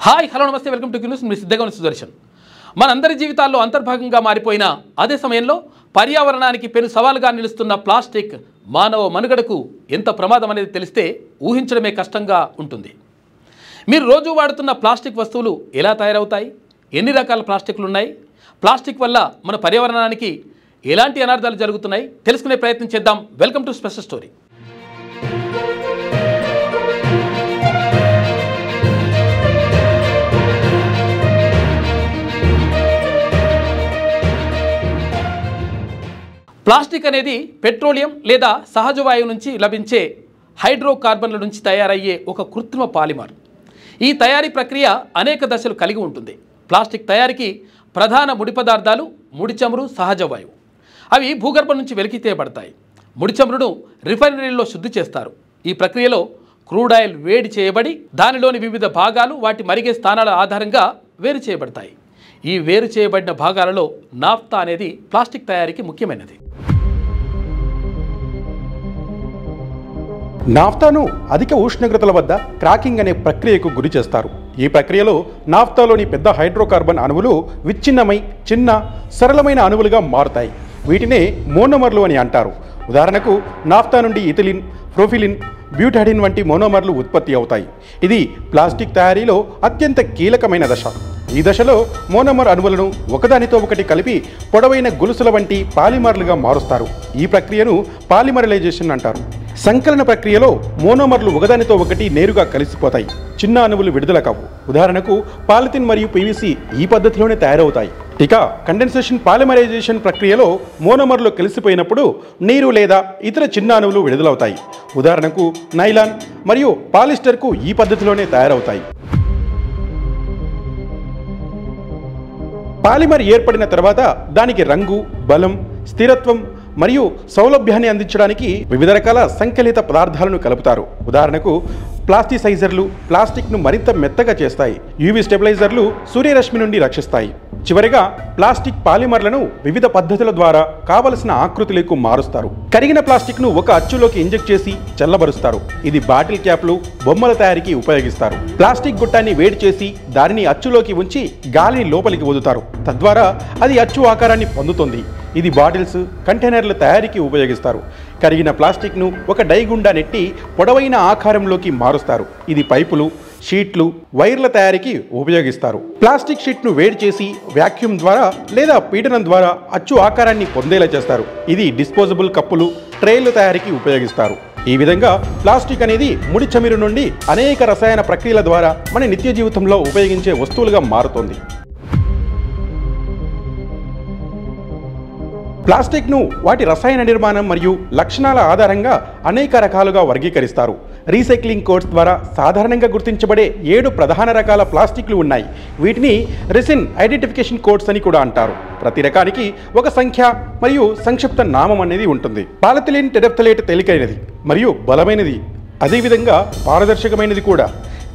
Hi hello నమస్తే welcome to news. మీ సిద్ధంగా సుదర్శన్. మనందరి జీవితాల్లో అంతర్భాగంగా మారిపోయిన అదే సమయంలో పర్యావరణానికి పెను సవాలుగా నిలుస్తున్న ప్లాస్టిక్ మానవ మనుగడకు ఎంత ప్రమాదం అనేది తెలిస్తే ఊహించడమే కష్టంగా ఉంటుంది. మీరు రోజు వాడుతున్న ప్లాస్టిక్ వస్తువులు ఎలా తయారవుతాయి, ఎన్ని రకాల ప్లాస్టిక్లు ఉన్నాయి, ప్లాస్టిక్ వల్ల మన పర్యావరణానికి ఎలాంటి అనార్థాలు జరుగుతున్నాయి తెలుసుకునే ప్రయత్నం చేద్దాం. Welcome to special story. Plastic అనేది పెట్రోలియం లేదా సహజ వాయువు నుంచి లభించే హైడ్రోకార్బన్ల నుంచి తయారయ్యే ఒక కృత్రిమ పాలిమర్. ఈ తయారీ ప్రక్రియ అనేక దశలు కలిగి ఉంటుంది. ప్లాస్టిక్ తయారీకి ప్రధాన ముడి పదార్థాలు ముడి చమురు, సహజ వాయువు. అవి భూగర్భం నుంచి వెలికి తీయబడతాయి. ముడి చమురును రిఫైనరీల్లో శుద్ధి చేస్తారు. ఈ ప్రక్రియలో క్రూడ్ ఆయిల్ వేడి చేయబడి దానిలోని వివిధ భాగాలు వాటి మరిగే స్థానాల ఆధారంగా వేరు చేయబడతాయి. ఈ వేరు చేయబడిన భాగాలలో నాఫ్తా అనేది ప్లాస్టిక్ తయారీకి ముఖ్యమైనది. నాఫ్తాను అధిక ఉష్ణోగ్రతల వద్ద క్రాకింగ్ అనే ప్రక్రియకు గురి చేస్తారు. ఈ ప్రక్రియలో నాఫ్తాలోని పెద్ద హైడ్రోకార్బన్ అణువులు విచ్ఛిన్నమై చిన్న సరళమైన అణువులుగా మారుతాయి. వీటినే మోనోమర్లు అని అంటారు. ఉదాహరణకు నాఫ్తా నుండి ఇథిలిన్, ప్రొఫిలిన్, బ్యూటాడిన్ వంటి మోనోమర్లు ఉత్పత్తి అవుతాయి. ఇది ప్లాస్టిక్ తయారీలో అత్యంత కీలకమైన దశ. ఈ దశలో మోనోమర్ అణువులను ఒకదానితో ఒకటి కలిపి పొడవైన గొలుసుల వంటి పాలిమర్లుగా మారుస్తారు. ఈ ప్రక్రియను పాలిమరైజేషన్ అంటారు. సంకలన ప్రక్రియలో మోనోమర్లు ఒకదానితో ఒకటి నేరుగా కలిసిపోతాయి. చిన్న అణువులు విడుదల కావు. ఉదాహరణకు పాలిథిన్ మరియు పీవీసీ ఈ పద్ధతిలోనే తయారవుతాయి. ఇక కండెన్సేషన్ పాలిమరైజేషన్ ప్రక్రియలో మోనోమర్లు కలిసిపోయినప్పుడు నీరు లేదా ఇతర చిన్న అణువులు విడుదలవుతాయి. ఉదాహరణకు నైలాన్ మరియు పాలిస్టర్కు ఈ పద్ధతిలోనే తయారవుతాయి. పాలిమర్ ఏర్పడిన తర్వాత దానికి రంగు, బలం, స్థిరత్వం మరియు సౌలభ్యాన్ని అందించడానికి వివిధ రకాల సంకలిత పదార్థాలను కలుపుతారు. ఉదాహరణకు ప్లాస్టిసైజర్లు ప్లాస్టిక్ను మరింత మెత్తగా చేస్తాయి. యూవీ స్టెబిలైజర్లు సూర్యరశ్మి నుండి రక్షిస్తాయి. చివరిగా ప్లాస్టిక్ పాలిమర్లను వివిధ పద్ధతుల ద్వారా కావలసిన ఆకృతులకు మారుస్తారు. కరిగిన ప్లాస్టిక్ను ఒక అచ్చులోకి ఇంజెక్ట్ చేసి చల్లబరుస్తారు. ఇది బాటిల్ క్యాప్లు, బొమ్మల తయారీకి ఉపయోగిస్తారు. ప్లాస్టిక్ గుట్టాన్ని వేడి చేసి దానిని అచ్చులోకి ఉంచి గాలిని లోపలికి వదులుతారు. తద్వారా అది అచ్చు ఆకారాన్ని పొందుతుంది. ఇది బాటిల్స్, కంటైనర్ల తయారీకి ఉపయోగిస్తారు. కరిగిన ప్లాస్టిక్ను ఒక డై గుండా నెట్టి పొడవైన ఆకారంలోకి మారుస్తారు. ఇది పైపులు, షీట్లు, వైర్ల తయారీకి ఉపయోగిస్తారు. ప్లాస్టిక్ షీట్ను వేడి చేసి వ్యాక్యూమ్ ద్వారా లేదా పీడనం ద్వారా అచ్చు ఆకారాన్ని పొందేలా చేస్తారు. ఇది డిస్పోజబుల్ కప్పులు, ట్రేల తయారీకి ఉపయోగిస్తారు. ఈ విధంగా ప్లాస్టిక్ అనేది ముడి చమురు నుండి అనేక రసాయన ప్రక్రియల ద్వారా మన నిత్య జీవితంలో ఉపయోగించే వస్తువులుగా మారుతుంది. ప్లాస్టిక్ను వాటి రసాయన నిర్మాణం మరియు లక్షణాల ఆధారంగా అనేక రకాలుగా వర్గీకరిస్తారు. రీసైక్లింగ్ కోడ్స్ ద్వారా సాధారణంగా గుర్తించబడే 7 ప్రధాన రకాల ప్లాస్టిక్లు ఉన్నాయి. వీటిని రెసిన్ ఐడెంటిఫికేషన్ కోడ్స్ అని కూడా అంటారు. ప్రతి రకానికి ఒక సంఖ్య మరియు సంక్షిప్త నామం అనేది ఉంటుంది. పాలిథిలిన్ టెరెఫ్థలేట్ తేలికైనది మరియు బలమైనది, అదేవిధంగా పారదర్శకమైనది కూడా.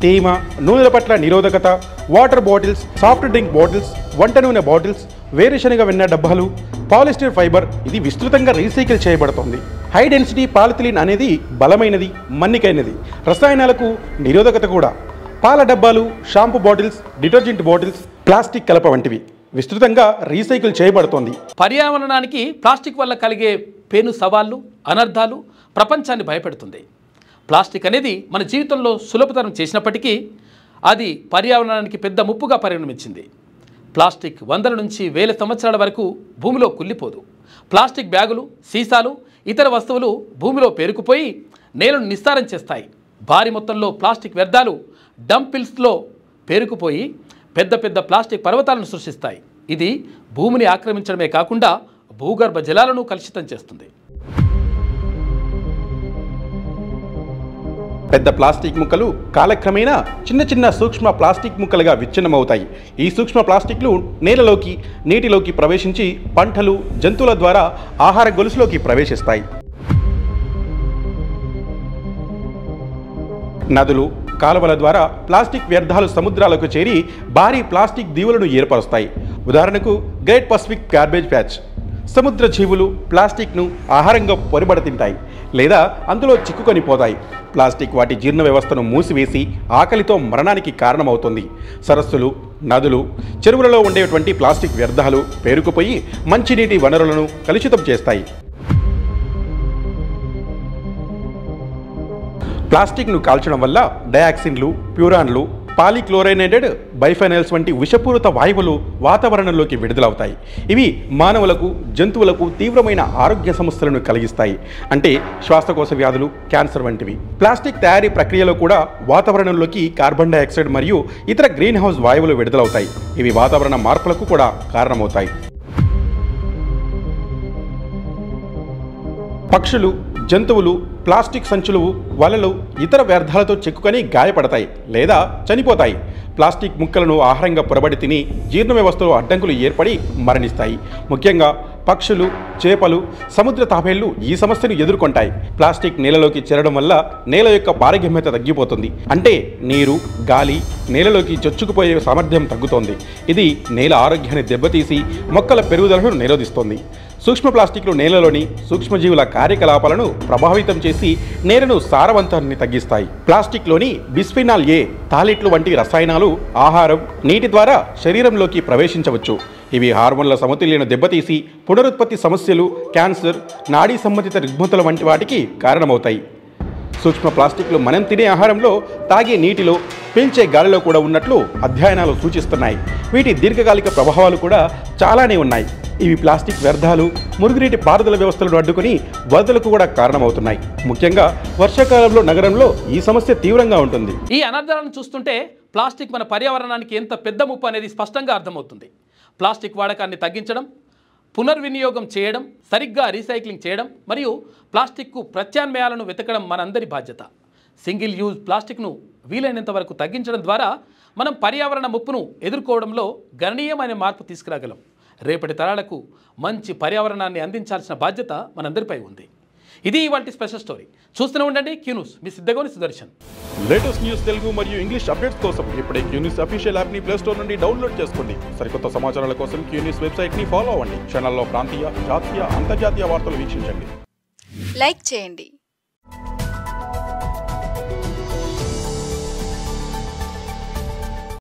తేమ, నూనెల పట్ల నిరోధకత, water bottles, soft drink bottles, వంట నూనె బాటిల్స్, వేరుశనగ వెన్న డబ్బాలు, పాలిస్టర్ ఫైబర్ ఇది విస్తృతంగా రీసైకిల్ చేయబడుతుంది. హై డెన్సిటీ పాలిథిలిన్ అనేది బలమైనది, మన్నికైనది, రసాయనాలకు నిరోధకత కూడా. పాల డబ్బాలు, shampoo bottles, detergent bottles, plastic కలప వంటివి విస్తృతంగా రీసైకిల్ చేయబడుతోంది. పర్యావరణానికి ప్లాస్టిక్ వల్ల కలిగే పెను సవాళ్లు, అనర్థాలు ప్రపంచాన్ని భయపెడుతుంది. ప్లాస్టిక్ అనేది మన జీవితంలో సులభతరం చేసినప్పటికీ అది పర్యావరణానికి పెద్ద ముప్పుగా పరిణమించింది. ప్లాస్టిక్ వందల నుంచి వేల సంవత్సరాల వరకు భూమిలో కుళ్ళిపోదు. ప్లాస్టిక్ బ్యాగులు, సీసాలు, ఇతర వస్తువులు భూమిలో పేరుకుపోయి నేలను నిస్సారం చేస్తాయి. భారీ మొత్తంలో ప్లాస్టిక్ వ్యర్థాలు డంపిల్స్లో పేరుకుపోయి పెద్ద పెద్ద ప్లాస్టిక్ పర్వతాలను సృష్టిస్తాయి. ఇది భూమిని ఆక్రమించడమే కాకుండా భూగర్భ జలాలను కలుషితం చేస్తుంది. పెద్ద ప్లాస్టిక్ ముక్కలు కాలక్రమేణా చిన్న చిన్న సూక్ష్మ ప్లాస్టిక్ ముక్కలుగా విచ్ఛిన్నమవుతాయి. ఈ సూక్ష్మ ప్లాస్టిక్లు నేలలోకి, నీటిలోకి ప్రవేశించి పంటలు, జంతువుల ద్వారా ఆహార గొలుసులోకి ప్రవేశిస్తాయి. నదులు, కాలువల ద్వారా ప్లాస్టిక్ వ్యర్థాలు సముద్రాలకు చేరి భారీ ప్లాస్టిక్ దీవులను ఏర్పరుస్తాయి. ఉదాహరణకు గ్రేట్ పసిఫిక్ గార్బేజ్ ప్యాచ్. సముద్ర జీవులు ప్లాస్టిక్ను ఆహారంగా పొరబడి తింటాయి. లేదా అందులో చిక్కుకొని పోతాయి. ప్లాస్టిక్ వాటి జీర్ణ వ్యవస్థను మూసివేసి ఆకలితో మరణానికి కారణమవుతుంది. సరస్సులు, నదులు, చెరువులలో ఉండేటువంటి ప్లాస్టిక్ వ్యర్థాలు పేరుకుపోయి మంచినీటి వనరులను కలుషితం చేస్తాయి. ప్లాస్టిక్ను కాల్చడం వల్ల డయాక్సిన్లు, ప్యూరాన్లు, పాలిక్లోరైనేటెడ్ బైఫెనైల్స్ వంటి విషపూరిత వాయువులు వాతావరణంలోకి విడుదలవుతాయి. ఇవి మానవులకు, జంతువులకు తీవ్రమైన ఆరోగ్య సమస్యలను కలిగిస్తాయి. అంటే శ్వాసకోశ వ్యాధులు, క్యాన్సర్ వంటివి. ప్లాస్టిక్ తయారీ ప్రక్రియలో కూడా వాతావరణంలోకి కార్బన్ డయాక్సైడ్ మరియు ఇతర గ్రీన్ హౌస్ వాయువులు విడుదలవుతాయి. ఇవి వాతావరణ మార్పులకు కూడా కారణమవుతాయి. పక్షులు, జంతువులు ప్లాస్టిక్ సంచులు, వలలు, ఇతర వ్యర్థాలతో చిక్కుకొని గాయపడతాయి లేదా చనిపోతాయి. ప్లాస్టిక్ ముక్కలను ఆహారంగా పొరబడి తిని జీర్ణ వ్యవస్థలో అడ్డంకులు ఏర్పడి మరణిస్తాయి. ముఖ్యంగా పక్షులు, చేపలు, సముద్ర తాబేళ్లు ఈ సమస్యను ఎదుర్కొంటాయి. ప్లాస్టిక్ నేలలోకి చేరడం వల్ల నేల యొక్క పారగమ్యత తగ్గిపోతుంది. అంటే నీరు, గాలి నేలలోకి చొచ్చుకుపోయే సామర్థ్యం తగ్గుతోంది. ఇది నేల ఆరోగ్యాన్ని దెబ్బతీసి మొక్కల పెరుగుదలను నిరోధిస్తుంది. సూక్ష్మ ప్లాస్టిక్లు నేలలోని సూక్ష్మజీవుల కార్యకలాపాలను ప్రభావితం చేసి నేలను సారవంతాన్ని తగ్గిస్తాయి. ప్లాస్టిక్లోని బిస్ఫినాల్ ఏ, థాలిట్లు వంటి రసాయనాలు ఆహారం, నీటి ద్వారా శరీరంలోకి ప్రవేశించవచ్చు. ఇవి హార్మోన్ల సమతుల్యను దెబ్బతీసి పునరుత్పత్తి సమస్యలు, క్యాన్సర్, నాడీ సంబంధిత రుగ్మతల వంటి వాటికి కారణమవుతాయి. సూక్ష్మ ప్లాస్టిక్లు మనం తినే ఆహారంలో, తాగే నీటిలో, పీల్చే గాలిలో కూడా ఉన్నట్లు అధ్యయనాలు సూచిస్తున్నాయి. వీటి దీర్ఘకాలిక ప్రభావాలు కూడా చాలానే ఉన్నాయి. ఇవి ప్లాస్టిక్ వ్యర్థాలు మురుగునీటి పారుదల వ్యవస్థలను అడ్డుకుని వరదలకు కూడా కారణమవుతున్నాయి. ముఖ్యంగా వర్షాకాలంలో నగరంలో ఈ సమస్య తీవ్రంగా ఉంటుంది. ఈ అనర్థాలను చూస్తుంటే ప్లాస్టిక్ మన పర్యావరణానికి ఎంత పెద్ద ముప్పు అనేది స్పష్టంగా అర్థమవుతుంది. ప్లాస్టిక్ వాడకాన్ని తగ్గించడం, పునర్వినియోగం చేయడం, సరిగ్గా రీసైక్లింగ్ చేయడం మరియు ప్లాస్టిక్కు ప్రత్యామ్నాయాలను వెతకడం మనందరి బాధ్యత. సింగిల్ యూజ్ ప్లాస్టిక్ను వీలైనంత వరకు తగ్గించడం ద్వారా మనం పర్యావరణ ముప్పును ఎదుర్కోవడంలో గణనీయమైన మార్పు తీసుకురాగలం. రేపటి తరాలకు మంచి పర్యావరణాన్ని అందించాల్సిన బాధ్యత మనందరిపై ఉంది. ఇది ఇవాల్టి స్పెషల్ స్టోరీ. చూస్తూనే ఉండండి క్యూ న్యూస్. మీ సిద్ధగోని సుదర్శన్. లేటెస్ట్ న్యూస్ తెలుగు మరియు ఇంగ్లీష్ అప్డేట్స్ కోసం ఇప్పుడే క్యూ న్యూస్ అఫీషియల్ యాప్ని ప్లే స్టోర్ నుండి డౌన్లోడ్ చేసుకోండి. సరికొత్త సమాచారాల కోసం క్యూ న్యూస్ వెబ్సైట్ని ఫాలో అవ్వండి. ఛానల్లో ప్రాంతీయ, జాతీయ, అంతర్జాతీయ వార్తలు వీక్షించండి. లైక్ చేయండి.